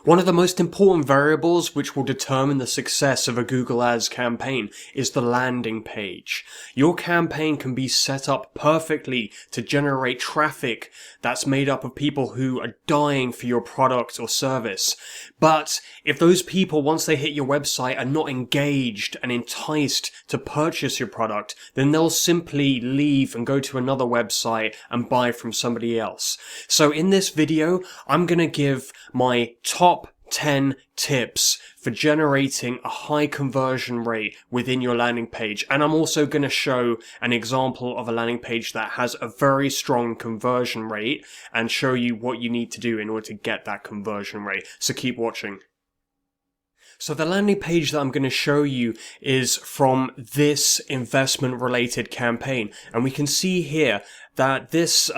One of the most important variables which will determine the success of a Google Ads campaign is the landing page. Your campaign can be set up perfectly to generate traffic that's made up of people who are dying for your product or service. But if those people, once they hit your website, are not engaged and enticed to purchase your product, then they'll simply leave and go to another website and buy from somebody else. So in this video, I'm going to give my top 10 tips for generating a high conversion rate within your landing page. And I'm also going to show an example of a landing page that has a very strong conversion rate and show you what you need to do in order to get that conversion rate. So keep watching. So the landing page that I'm going to show you is from this investment related campaign. And we can see here that this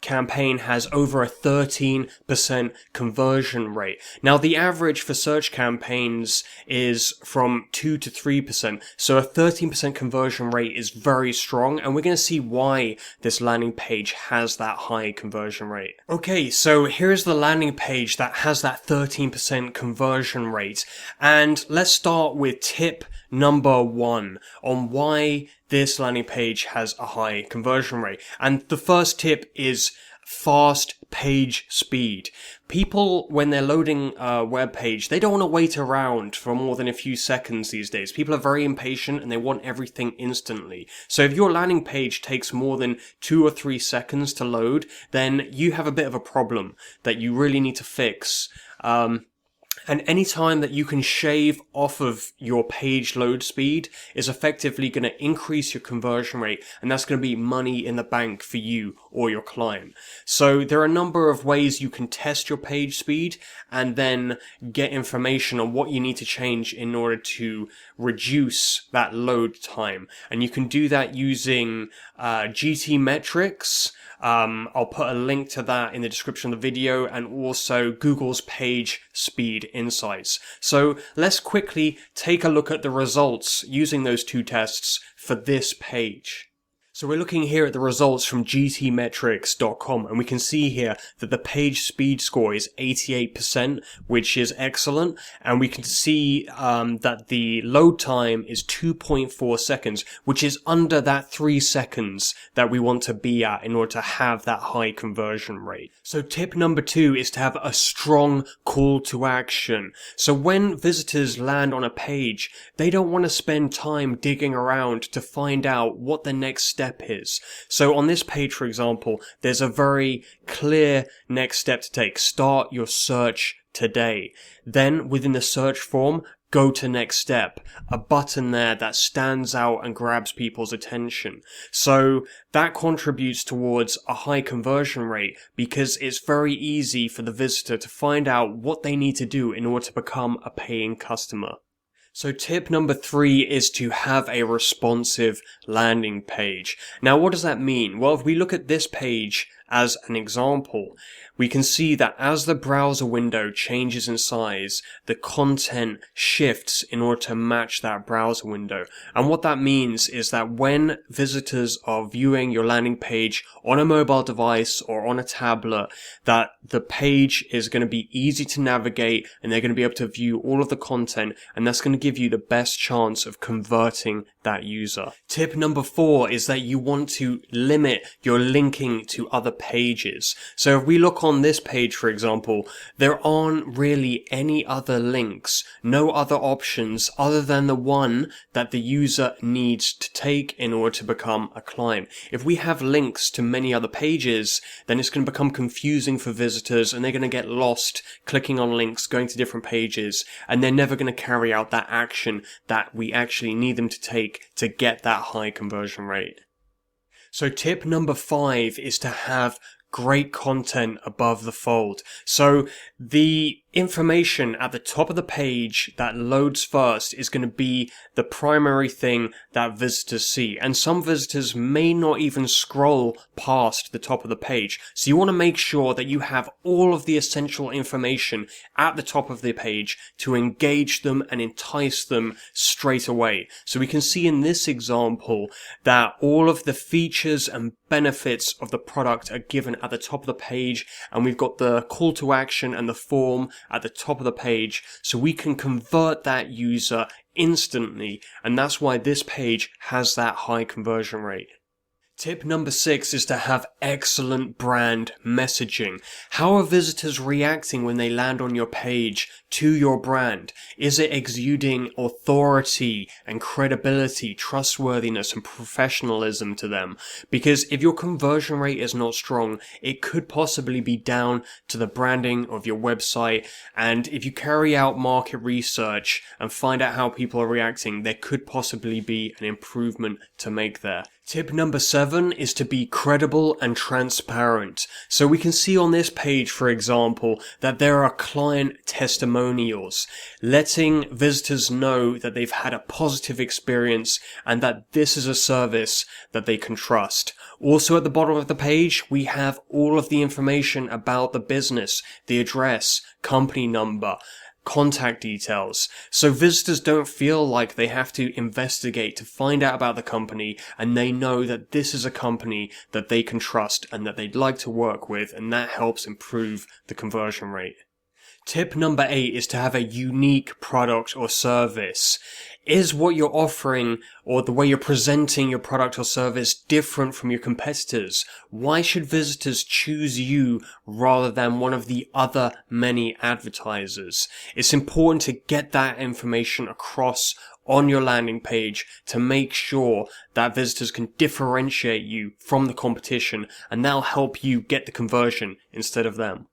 campaign has over a 13% conversion rate. Now the average for search campaigns is from 2 to 3%. So a 13% conversion rate is very strong, and we're going to see why this landing page has that high conversion rate. Okay, so here's the landing page that has that 13% conversion rate. And let's start with tip number 1 on why this landing page has a high conversion rate. And the first tip is fast page speed. People, when they're loading a web page, they don't want to wait around for more than a few seconds these days. People are very impatient and they want everything instantly. So if your landing page takes more than 2 or 3 seconds to load, then you have a bit of a problem that you really need to fix. And any time that you can shave off of your page load speed is effectively going to increase your conversion rate, and that's going to be money in the bank for you or your client. So there are a number of ways you can test your page speed and then get information on what you need to change in order to reduce that load time. And you can do that using GT metrics. I'll put a link to that in the description of the video, and also Google's page speed insights. So let's quickly take a look at the results using those two tests for this page. So we're looking here at the results from gtmetrics.com, and we can see here that the page speed score is 88%, which is excellent. And we can see that the load time is 2.4 seconds, which is under that 3 seconds that we want to be at in order to have that high conversion rate. So tip number 2 is to have a strong call to action. So when visitors land on a page, they don't want to spend time digging around to find out what the next step is. So on this page, for example, there's a very clear next step to take. Start your search today. Then within the search form, go to next step. A button there that stands out and grabs people's attention. So that contributes towards a high conversion rate because it's very easy for the visitor to find out what they need to do in order to become a paying customer. So tip number 3 is to have a responsive landing page. Now, what does that mean? Well, if we look at this page as an example, we can see that as the browser window changes in size, the content shifts in order to match that browser window. And what that means is that when visitors are viewing your landing page on a mobile device or on a tablet, that the page is going to be easy to navigate and they're going to be able to view all of the content, and that's going to give you the best chance of converting that user. Tip number 4 is that you want to limit your linking to other pages. So if we look on this page, for example, there aren't really any other links, no other options other than the one that the user needs to take in order to become a client. If we have links to many other pages, then it's going to become confusing for visitors and they're going to get lost clicking on links, going to different pages, and they're never going to carry out that action that we actually need them to take to get that high conversion rate. So tip number 5 is to have great content above the fold. So the information at the top of the page that loads first is going to be the primary thing that visitors see. And some visitors may not even scroll past the top of the page. So you want to make sure that you have all of the essential information at the top of the page to engage them and entice them straight away. So we can see in this example that all of the features and benefits of the product are given at the top of the page, and we've got the call to action and the form at the top of the page so we can convert that user instantly, and that's why this page has that high conversion rate. Tip number 6 is to have excellent brand messaging. How are visitors reacting when they land on your page to your brand? Is it exuding authority and credibility, trustworthiness and professionalism to them? Because if your conversion rate is not strong, it could possibly be down to the branding of your website. And if you carry out market research and find out how people are reacting, there could possibly be an improvement to make there. Tip number 7 is to be credible and transparent. So we can see on this page, for example, that there are client testimonials, letting visitors know that they've had a positive experience and that this is a service that they can trust. Also at the bottom of the page, we have all of the information about the business, the address, company number, contact details, so visitors don't feel like they have to investigate to find out about the company, and they know that this is a company that they can trust and that they'd like to work with, and that helps improve the conversion rate. Tip number 8 is to have a unique product or service. Is what you're offering or the way you're presenting your product or service different from your competitors? Why should visitors choose you rather than one of the other many advertisers? It's important to get that information across on your landing page to make sure that visitors can differentiate you from the competition, and that'll help you get the conversion instead of them.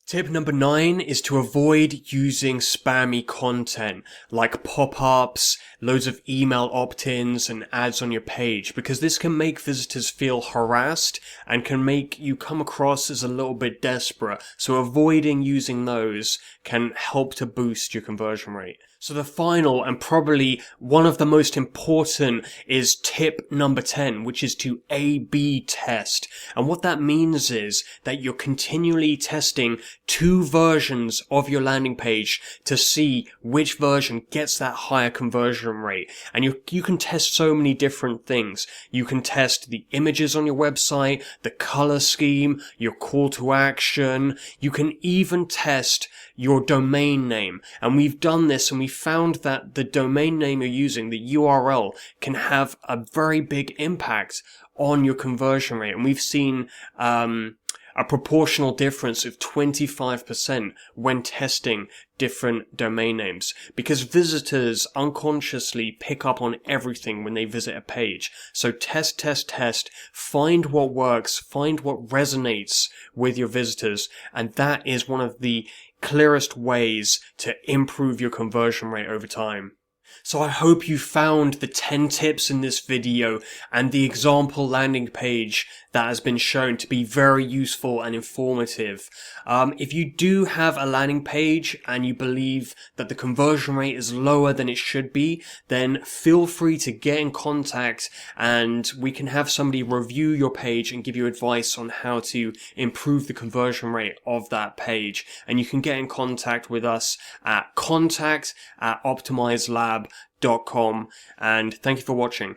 Tip number 9 is to avoid using spammy content like pop-ups, loads of email opt-ins and ads on your page, because this can make visitors feel harassed and can make you come across as a little bit desperate. So avoiding using those can help to boost your conversion rate. So the final and probably one of the most important is tip number 10, which is to A/B test. And what that means is that you're continually testing 2 versions of your landing page to see which version gets that higher conversion rate. And you can test so many different things. You can test the images on your website, the color scheme, your call to action. You can even test your domain name. And we've done this and we found that the domain name you're using, the URL, can have a very big impact on your conversion rate. And we've seen a proportional difference of 25% when testing different domain names, because visitors unconsciously pick up on everything when they visit a page. So test, find what works, find what resonates with your visitors, and that is one of the clearest ways to improve your conversion rate over time. So I hope you found the 10 tips in this video and the example landing page that has been shown to be very useful and informative. If you do have a landing page and you believe that the conversion rate is lower than it should be, then feel free to get in contact and we can have somebody review your page and give you advice on how to improve the conversion rate of that page. And you can get in contact with us at contact@optimizelab.com, and thank you for watching.